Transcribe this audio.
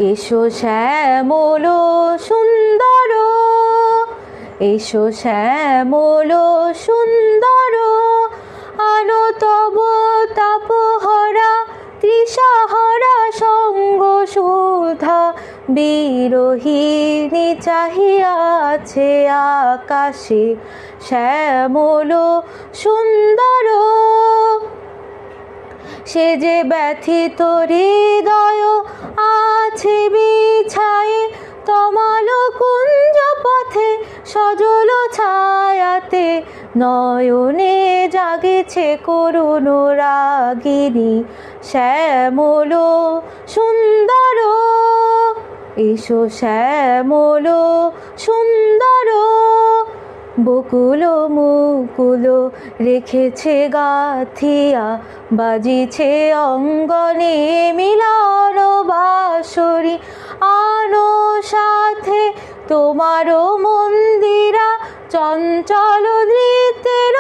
এসো শ্যামল সুন্দর, এসো শ্যামল সুন্দর, আলো তব তাপহরা তৃষাহরা সঙ্গ সুধা। বিরোহিণী চাহিয়াছে আকাশে শ্যামল সুন্দর। সে যে ব্যথিত হৃদয় আছে বিছায়ে তমাল কুঞ্জ পথে সজল ছায়াতে। নয়নে জাগেছে করুণ রাগিনী শ্যামল সুন্দর। এসো শ্যামল সুন্দর। বকুল মুকুল রেখেছে গাথিয়া, বাজিছে অঙ্গনে মিলন বাঁশরি। আনো সাথে তোমার মন্দিরা চঞ্চল নৃত্যের